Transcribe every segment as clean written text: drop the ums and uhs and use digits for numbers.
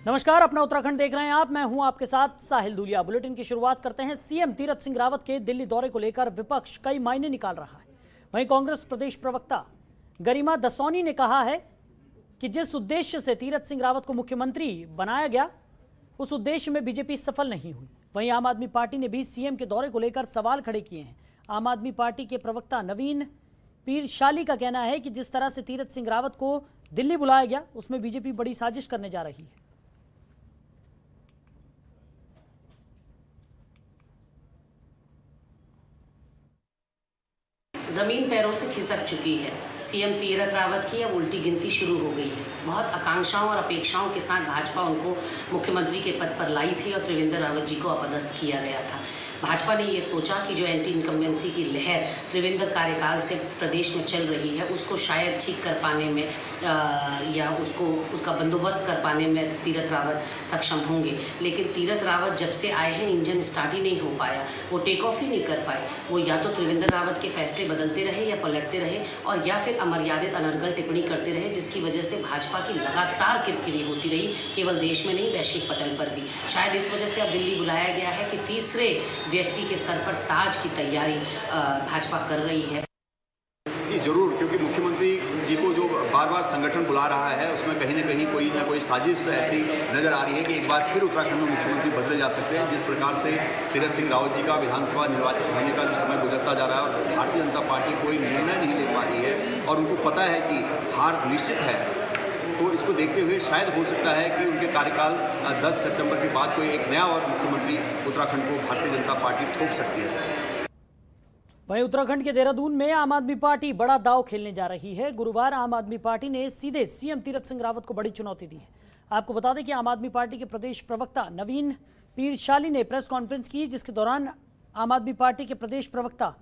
नमस्कार, अपना उत्तराखंड देख रहे हैं आप। मैं हूं आपके साथ साहिल दूलिया। बुलेटिन की शुरुआत करते हैं। सीएम तीरथ सिंह रावत के दिल्ली दौरे को लेकर विपक्ष कई मायने निकाल रहा है। वहीं कांग्रेस प्रदेश प्रवक्ता गरिमा दसौनी ने कहा है कि जिस उद्देश्य से तीरथ सिंह रावत को मुख्यमंत्री बनाया गया उस उद्देश्य में बीजेपी सफल नहीं हुई। वहीं आम आदमी पार्टी ने भी सीएम के दौरे को लेकर सवाल खड़े किए हैं। आम आदमी पार्टी के प्रवक्ता नवीन पीरशाली का कहना है कि जिस तरह से तीरथ सिंह रावत को दिल्ली बुलाया गया उसमें बीजेपी बड़ी साजिश करने जा रही है। ज़मीन पैरों से खिसक चुकी है। सीएम तीरथ रावत की अब उल्टी गिनती शुरू हो गई है। बहुत आकांक्षाओं और अपेक्षाओं के साथ भाजपा उनको मुख्यमंत्री के पद पर लाई थी और त्रिवेंद्र रावत जी को अपदस्थ किया गया था। भाजपा ने ये सोचा कि जो एंटी इनकम्बेंसी की लहर त्रिवेंद्र कार्यकाल से प्रदेश में चल रही है उसको शायद ठीक कर पाने में या उसका बंदोबस्त कर पाने में तीरथ रावत सक्षम होंगे। लेकिन तीरथ रावत जब से आए हैं इंजन स्टार्ट ही नहीं हो पाया, वो टेक ऑफ ही नहीं कर पाए। वो या तो त्रिवेंद्र रावत के फैसले बदलते रहे या पलटते रहे और या फिर अमर्यादित अनर्गल टिप्पणी करते रहे, जिसकी वजह से भाजपा की लगातार किरकिरी होती रही, केवल देश में नहीं वैश्विक पटल पर भी। शायद इस वजह से अब दिल्ली बुलाया गया है कि तीसरे व्यक्ति के सर पर ताज की तैयारी भाजपा कर रही है। जी जरूर, क्योंकि मुख्यमंत्री जी को जो बार बार संगठन बुला रहा है उसमें कहीं ना कोई साजिश ऐसी नजर आ रही है कि एक बार फिर उत्तराखंड में मुख्यमंत्री बदले जा सकते हैं। जिस प्रकार से तीरथ सिंह रावत जी का विधानसभा निर्वाचित होने का जो समय गुजरता जा रहा है और भारतीय जनता पार्टी कोई निर्णय नहीं ले पा रही है और उनको पता है कि हार निश्चित है, तो इसको देखते हुए शायद हो सकता है कि उनके कार्यकाल 10 सितंबर के बाद कोई एक नया और मुख्यमंत्री उत्तराखंड को भारतीय जनता पार्टी थोप सकती है। वहीं उत्तराखंड के देहरादून में आम आदमी पार्टी बड़ा दांव खेलने जा रही है। गुरुवार आम आदमी पार्टी ने सीधे सीएम तीरथ सिंह रावत को बड़ी चुनौती दी है। आपको बता दें कि आम आदमी पार्टी के प्रदेश प्रवक्ता नवीन पीरशाली ने प्रेस कॉन्फ्रेंस की, जिसके दौरान आम आदमी पार्टी के प्रदेश प्रवक्ता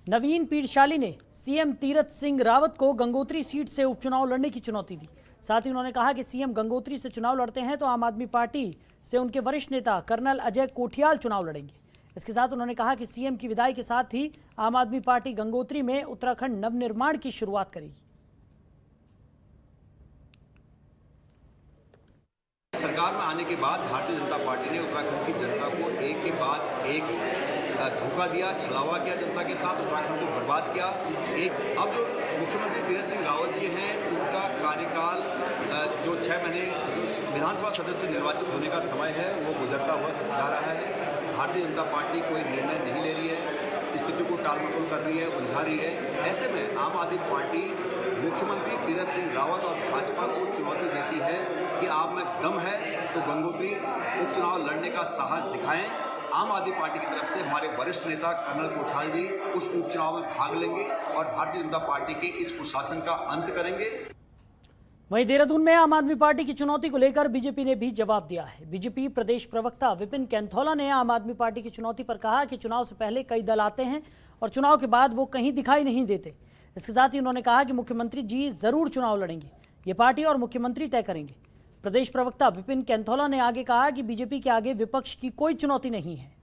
नवीन पीरशाली ने सीएम तीरथ सिंह रावत को गंगोत्री सीट से उपचुनाव लड़ने की चुनौती दी। साथ ही उन्होंने कहा कि सीएम गंगोत्री से चुनाव लड़ते हैं तो आम आदमी पार्टी से उनके वरिष्ठ नेता कर्नल अजय कोठियाल चुनाव लड़ेंगे। इसके साथ उन्होंने कहा कि सीएम की विदाई के साथ ही आम आदमी पार्टी गंगोत्री में उत्तराखंड नवनिर्माण की शुरुआत करेगी। सरकार में आने के बाद भारतीय जनता पार्टी ने उत्तराखंड की जनता को एक के बाद एक धोखा दिया, छलावा किया जनता के साथ, उत्तराखंड को बर्बाद किया। अब जो मुख्यमंत्री तीरथ सिंह रावत जी हैं उनका कार्यकाल जो 6 महीने जो विधानसभा सदस्य निर्वाचित होने का समय है वो गुजरता हुआ जा रहा है। भारतीय जनता पार्टी कोई निर्णय नहीं ले रही है, स्थिति को टालमटोल कर रही है, उलझा रही है। ऐसे में आम आदमी पार्टी मुख्यमंत्री तीरथ सिंह रावत और भाजपा को चुनौती देती है कि आप में दम है तो गंगोत्री उपचुनाव लड़ने का साहस दिखाएं। आम आदमी पार्टी की तरफ से हमारे वरिष्ठ नेता कर्नल कोठियाल जी उस उपचुनाव में भाग लेंगे और भारतीय जनता पार्टी के इस कुशासन का अंत करेंगे। वहीं देहरादून में आम आदमी पार्टी की चुनौती को लेकर बीजेपी ने भी जवाब दिया है। बीजेपी प्रदेश प्रवक्ता विपिन कैंथोला ने आम आदमी पार्टी की चुनौती पर कहा कि चुनाव से पहले कई दल आते हैं और चुनाव के बाद वो कहीं दिखाई नहीं देते। इसके साथ ही उन्होंने कहा कि मुख्यमंत्री जी जरूर चुनाव लड़ेंगे, ये पार्टी और मुख्यमंत्री तय करेंगे। प्रदेश प्रवक्ता विपिन कैंथोला ने आगे कहा कि बीजेपी के आगे विपक्ष की कोई चुनौती नहीं है।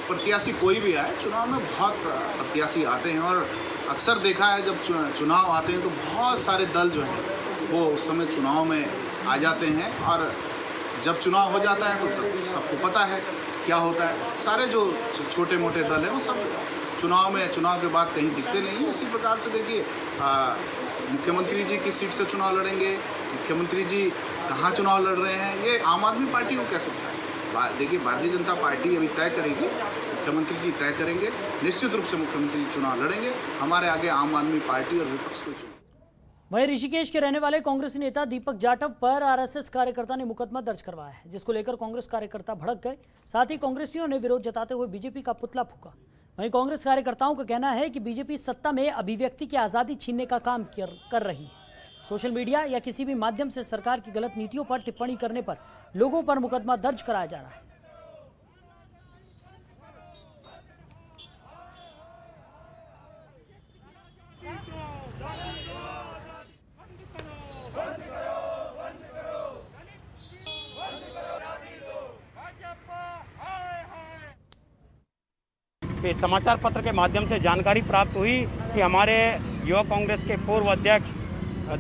प्रत्याशी कोई भी आए, चुनाव में बहुत प्रत्याशी आते हैं और अक्सर देखा है जब चुनाव आते हैं तो बहुत सारे दल जो हैं वो उस समय चुनाव में आ जाते हैं और जब चुनाव हो जाता है तो सबको पता है क्या होता है। सारे जो छोटे मोटे दल हैं वो सब चुनाव के बाद कहीं दिखते नहीं हैं। इसी प्रकार से देखिए मुख्यमंत्री जी की सीट से चुनाव लड़ेंगे, मुख्यमंत्री जी कहाँ चुनाव लड़ रहे हैं ये आम आदमी पार्टी को कैसे पता है। देखिए भारतीय जनता पार्टी अभी तय करेगी, मुख्यमंत्री जी तय करेंगे, निश्चित रूप से मुख्यमंत्री जी चुनाव लड़ेंगे। हमारे आगे आम आदमी पार्टी और विपक्ष को चुनाव। वहीं ऋषिकेश के रहने वाले कांग्रेसी नेता दीपक जाटव पर आरएसएस कार्यकर्ता ने मुकदमा दर्ज करवाया है, जिसको लेकर कांग्रेस कार्यकर्ता भड़क गए। साथ ही कांग्रेसियों ने विरोध जताते हुए बीजेपी का पुतला फूंका। वहीं कांग्रेस कार्यकर्ताओं का कहना है कि बीजेपी सत्ता में अभिव्यक्ति की आज़ादी छीनने का काम कर रही है। सोशल मीडिया या किसी भी माध्यम से सरकार की गलत नीतियों पर टिप्पणी करने पर लोगों पर मुकदमा दर्ज कराया जा रहा है। समाचार पत्र के माध्यम से जानकारी प्राप्त हुई कि हमारे युवा कांग्रेस के पूर्व अध्यक्ष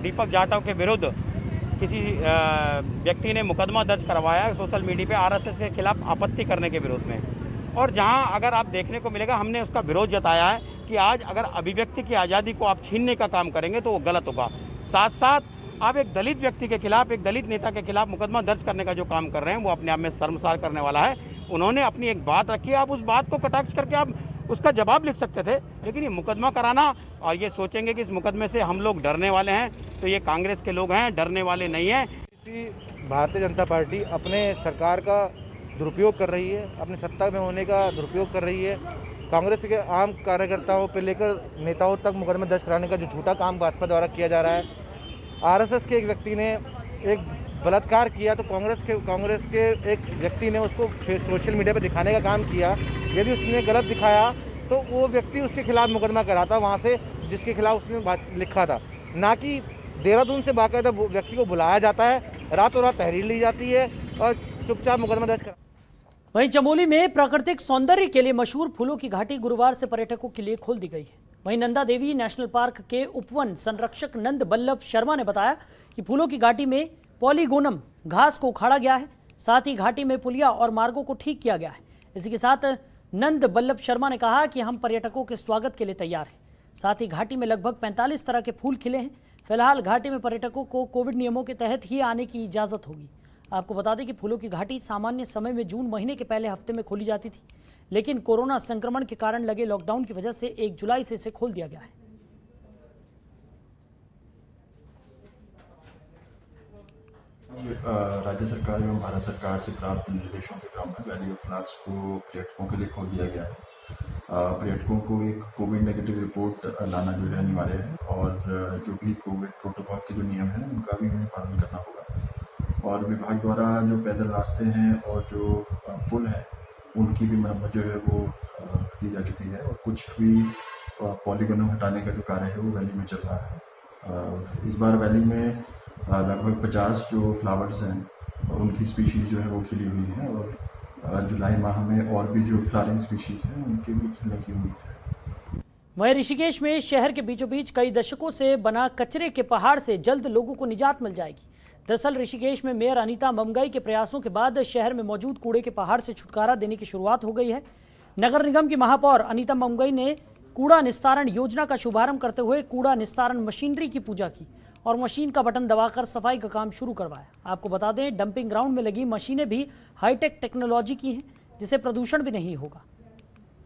दीपक जाटव के विरुद्ध किसी व्यक्ति ने मुकदमा दर्ज करवाया है सोशल मीडिया पे आरएसएस के खिलाफ आपत्ति करने के विरोध में। और जहां अगर आप देखने को मिलेगा, हमने उसका विरोध जताया है कि आज अगर अभिव्यक्ति की आज़ादी को आप छीनने का काम करेंगे तो वो गलत होगा। साथ साथ आप एक दलित व्यक्ति के खिलाफ, एक दलित नेता के खिलाफ मुकदमा दर्ज करने का जो काम कर रहे हैं वो अपने आप में शर्मसार करने वाला है। उन्होंने अपनी एक बात रखी, आप उस बात को कटाक्ष करके आप उसका जवाब लिख सकते थे, लेकिन ये मुकदमा कराना और ये सोचेंगे कि इस मुकदमे से हम लोग डरने वाले हैं, तो ये कांग्रेस के लोग हैं, डरने वाले नहीं हैं। भारतीय जनता पार्टी अपने सरकार का दुरुपयोग कर रही है, अपनी सत्ता में होने का दुरुपयोग कर रही है। कांग्रेस के आम कार्यकर्ताओं पे लेकर नेताओं तक मुकदमा दर्ज कराने का जो झूठा काम भाजपा द्वारा किया जा रहा है। आरएसएस के एक व्यक्ति ने एक बलात्कार किया तो कांग्रेस के एक व्यक्ति ने उसको सोशल मीडिया पे दिखाने का काम किया। यदि उसने गलत दिखाया तो वो व्यक्ति उसके खिलाफ मुकदमा कराता वहाँ से जिसके खिलाफ उसने लिखा था, ना कि देहरादून से बाकायदा व्यक्ति को बुलाया जाता है, रातों रात तहरीर ली जाती है और चुपचाप मुकदमा दर्ज करा। वहीं चमोली में प्राकृतिक सौंदर्य के लिए मशहूर फूलों की घाटी गुरुवार से पर्यटकों के लिए खोल दी गई है। वहीं नंदा देवी नेशनल पार्क के उपवन संरक्षक नंद बल्लभ शर्मा ने बताया कि फूलों की घाटी में पॉलीगोनम घास को उखाड़ा गया है, साथ ही घाटी में पुलिया और मार्गों को ठीक किया गया है। इसी के साथ नंद बल्लभ शर्मा ने कहा कि हम पर्यटकों के स्वागत के लिए तैयार हैं। साथ ही घाटी में लगभग 45 तरह के फूल खिले हैं। फिलहाल घाटी में पर्यटकों को कोविड नियमों के तहत ही आने की इजाज़त होगी। आपको बता दें कि फूलों की घाटी सामान्य समय में जून महीने के पहले हफ्ते में खोली जाती थी, लेकिन कोरोना संक्रमण के कारण लगे लॉकडाउन की वजह से 1 जुलाई से इसे खोल दिया गया है। राज्य सरकार एवं भारत सरकार से प्राप्त निर्देशों के क्रम में वैली ऑफ फ्लावर्स को पर्यटकों के लिए खोल दिया गया है। पर्यटकों को एक कोविड नेगेटिव रिपोर्ट लाना जो है अनिवार्य है और जो भी कोविड प्रोटोकॉल के जो नियम हैं उनका भी उन्हें पालन करना होगा। और विभाग द्वारा जो पैदल रास्ते हैं और जो पुल है उनकी भी मरम्मत जो है वो की जा चुकी है और कुछ भी पॉलीगोन हटाने का जो कार्य है वो वैली में चल रहा है। इस बार वैली में लगभग 50 जो फ्लावर्स हैं उनकी स्पीशीज़ जो है वो खिली हुई हैं और जुलाई माह में और भी जो फ्लावरिंग स्पीशीज़ हैं उनके भी खिलने की उम्मीद है। वहीं ऋषिकेश में शहर के बीचों बीच कई दशकों से बना कचरे के पहाड़ से जल्द लोगों को निजात मिल जाएगी। दरअसल ऋषिकेश में मेयर अनीता ममगई के प्रयासों के बाद शहर में मौजूद कूड़े के पहाड़ से छुटकारा देने की शुरुआत हो गई है। नगर निगम की महापौर अनीता ममगई ने कूड़ा निस्तारण योजना का शुभारंभ करते हुए कूड़ा निस्तारण मशीनरी की पूजा की और मशीन का बटन दबाकर सफाई का काम शुरू करवाया। आपको बता दें, डंपिंग ग्राउंड में लगी मशीनें भी हाईटेक टेक्नोलॉजी की हैं, जिससे प्रदूषण भी नहीं होगा।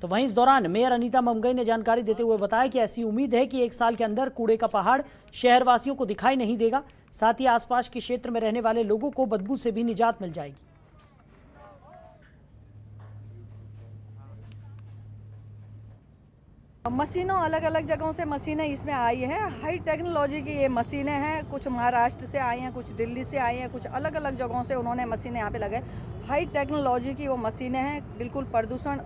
तो वहीं इस दौरान मेयर अनीता ममगई ने जानकारी देते हुए बताया कि ऐसी उम्मीद है कि 1 साल के अंदर कूड़े का पहाड़ शहरवासियों को दिखाई नहीं देगा। साथ ही आसपास के क्षेत्र में रहने वाले लोगों को बदबू से भी निजात मिल जाएगी। मशीनों अलग अलग जगहों से मशीनें इसमें आई हैं। हाई टेक्नोलॉजी की ये मशीनें हैं, कुछ महाराष्ट्र से आई हैं, कुछ दिल्ली से आई हैं, कुछ अलग अलग जगहों से उन्होंने मशीनें यहाँ पे लगाई। हाई टेक्नोलॉजी की वो मशीनें हैं, बिल्कुल प्रदूषण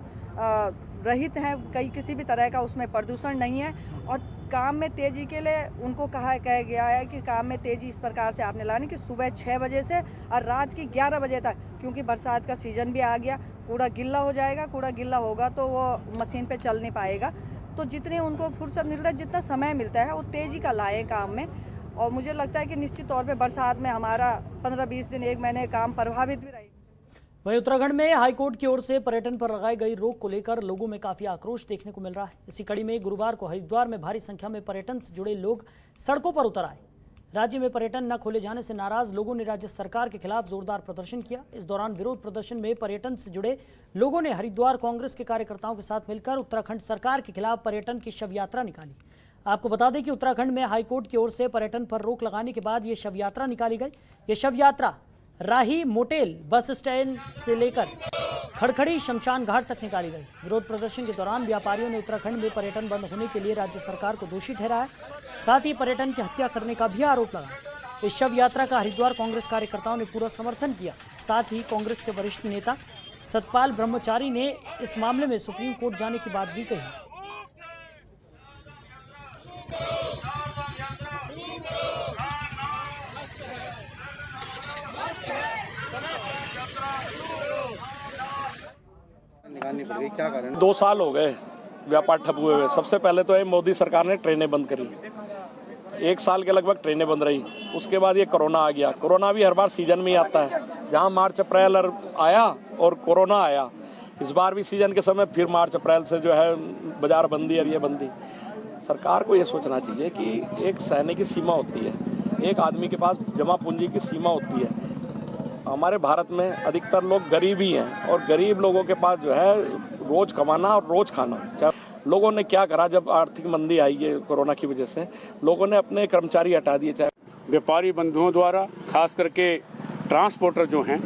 रहित हैं, किसी भी तरह का उसमें प्रदूषण नहीं है। और काम में तेज़ी के लिए उनको कहा गया है कि काम में तेज़ी इस प्रकार से आपने लानी कि सुबह 6 बजे से और रात की 11 बजे तक, क्योंकि बरसात का सीज़न भी आ गया, कूड़ा गिल्ला हो जाएगा। कूड़ा गिल्ला होगा तो वो मशीन पे चल नहीं पाएगा। तो जितने उनको फुर्सत मिलता है, जितना समय मिलता है, वो तेज़ी का लाएँ काम में। और मुझे लगता है कि निश्चित तौर पे बरसात में हमारा 15-20 दिन 1 महीने काम प्रभावित भी रहेगा। वहीं उत्तराखंड में हाईकोर्ट की ओर से पर्यटन पर लगाई गई रोक को लेकर लोगों में काफी आक्रोश देखने को मिल रहा है। इसी कड़ी में गुरुवार को हरिद्वार में भारी संख्या में पर्यटन से जुड़े लोग सड़कों पर उतर आए। राज्य में पर्यटन न खोले जाने से नाराज लोगों ने राज्य सरकार के खिलाफ जोरदार प्रदर्शन किया। इस दौरान विरोध प्रदर्शन में पर्यटन से जुड़े लोगों ने हरिद्वार कांग्रेस के कार्यकर्ताओं के साथ मिलकर उत्तराखंड सरकार के खिलाफ पर्यटन की शव यात्रा निकाली। आपको बता दें कि उत्तराखंड में हाईकोर्ट की ओर से पर्यटन पर रोक लगाने के बाद ये शव यात्रा निकाली गई। ये शव यात्रा राही मोटेल बस स्टैंड से लेकर खड़खड़ी शमशान घाट तक निकाली गई। विरोध प्रदर्शन के दौरान व्यापारियों ने उत्तराखंड में पर्यटन बंद होने के लिए राज्य सरकार को दोषी ठहराया, साथ ही पर्यटन की हत्या करने का भी आरोप लगाया। इस शव यात्रा का हरिद्वार कांग्रेस कार्यकर्ताओं ने पूरा समर्थन किया। साथ ही कांग्रेस के वरिष्ठ नेता सतपाल ब्रह्मचारी ने इस मामले में सुप्रीम कोर्ट जाने की बात भी कही। निकालनी पड़ेगी, क्या कारण? 2 साल हो गए व्यापार ठप हुए हुए। सबसे पहले तो ये मोदी सरकार ने ट्रेनें बंद करी, 1 साल के लगभग ट्रेनें बंद रही। उसके बाद ये कोरोना आ गया। कोरोना भी हर बार सीजन में ही आता है, जहाँ मार्च अप्रैल आया और कोरोना आया। इस बार भी सीजन के समय फिर मार्च अप्रैल से जो है बाजार बंदी और ये बंदी। सरकार को ये सोचना चाहिए कि एक सहने की सीमा होती है, एक आदमी के पास जमा पूंजी की सीमा होती है। हमारे भारत में अधिकतर लोग गरीब ही हैं और गरीब लोगों के पास जो है रोज़ कमाना और रोज़ खाना। लोगों ने क्या करा, जब आर्थिक मंदी आई है कोरोना की वजह से, लोगों ने अपने कर्मचारी हटा दिए। चाहे व्यापारी बंधुओं द्वारा खास करके ट्रांसपोर्टर जो हैं,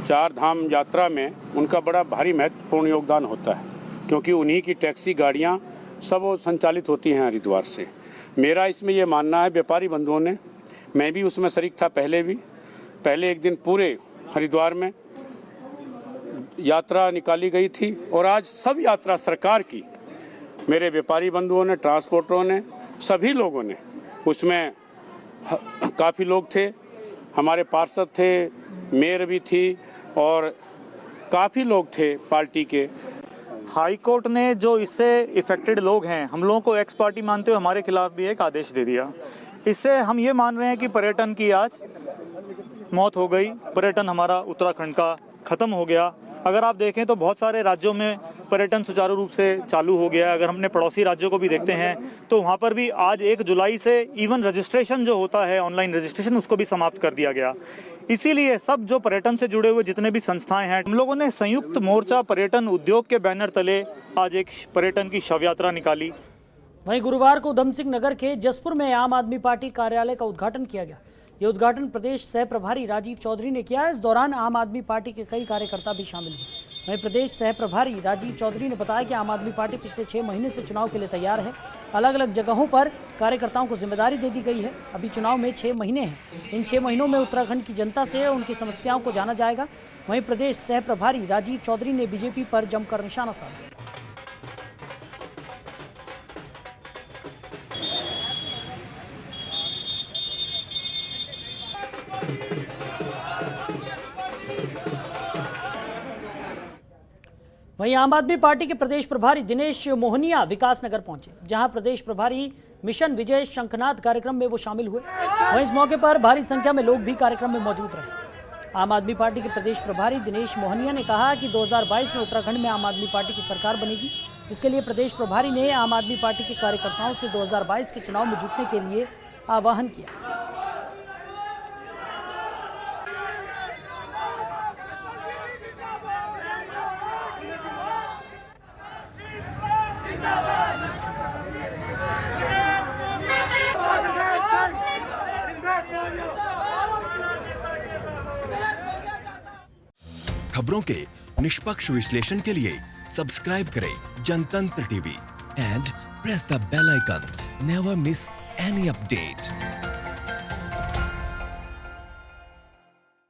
4 धाम यात्रा में उनका बड़ा भारी महत्वपूर्ण योगदान होता है, क्योंकि उन्हीं की टैक्सी गाड़ियां सब संचालित होती हैं हरिद्वार से। मेरा इसमें ये मानना है, व्यापारी बंधुओं ने, मैं भी उसमें शरीक था पहले एक दिन पूरे हरिद्वार में यात्रा निकाली गई थी और आज सब यात्रा सरकार की, मेरे व्यापारी बंधुओं ने, ट्रांसपोर्टरों ने, सभी लोगों ने, उसमें काफ़ी लोग थे, हमारे पार्षद थे, मेयर भी थी और काफ़ी लोग थे पार्टी के। हाई कोर्ट ने जो इससे इफेक्टेड लोग हैं, हम लोगों को एक्स पार्टी मानते हुए हमारे खिलाफ भी एक आदेश दे दिया। इससे हम ये मान रहे हैं कि पर्यटन की आज मौत हो गई, पर्यटन हमारा उत्तराखंड का ख़त्म हो गया। अगर आप देखें तो बहुत सारे राज्यों में पर्यटन सुचारू रूप से चालू हो गया। अगर हमने पड़ोसी राज्यों को भी देखते हैं तो वहाँ पर भी आज 1 जुलाई से इवन रजिस्ट्रेशन जो होता है, ऑनलाइन रजिस्ट्रेशन, उसको भी समाप्त कर दिया गया। इसीलिए सब जो पर्यटन से जुड़े हुए जितने भी संस्थाएं हैं, हम लोगों ने संयुक्त मोर्चा पर्यटन उद्योग के बैनर तले आज एक पर्यटन की शव यात्रा निकाली। वहीं गुरुवार को उधम सिंह नगर के जसपुर में आम आदमी पार्टी कार्यालय का उद्घाटन किया गया। ये उद्घाटन प्रदेश सह प्रभारी राजीव चौधरी ने किया। इस दौरान आम आदमी पार्टी के कई कार्यकर्ता भी शामिल हुए। वहीं प्रदेश सह प्रभारी राजीव चौधरी ने बताया कि आम आदमी पार्टी पिछले 6 महीने से चुनाव के लिए तैयार है। अलग अलग जगहों पर कार्यकर्ताओं को जिम्मेदारी दे दी गई है। अभी चुनाव में 6 महीने हैं। इन 6 महीनों में उत्तराखंड की जनता से उनकी समस्याओं को जाना जाएगा। वहीं प्रदेश सह प्रभारी राजीव चौधरी ने बीजेपी पर जमकर निशाना साधा। वहीं आम आदमी पार्टी के प्रदेश प्रभारी दिनेश मोहनिया विकासनगर पहुंचे, जहां प्रदेश प्रभारी मिशन विजय शंखनाथ कार्यक्रम में वो शामिल हुए। वहीं इस मौके पर भारी संख्या में लोग भी कार्यक्रम में मौजूद रहे। आम आदमी पार्टी के प्रदेश प्रभारी दिनेश मोहनिया ने कहा कि 2022 में उत्तराखंड में आम आदमी पार्टी की सरकार बनेगी, जिसके लिए प्रदेश प्रभारी ने आम आदमी पार्टी के कार्यकर्ताओं से 2022 के चुनाव में जुटने के लिए आह्वान किया। खबरों के निष्पक्ष विश्लेषण के लिए सब्सक्राइब करें Jantantra TV and press the bell icon. Never miss any update.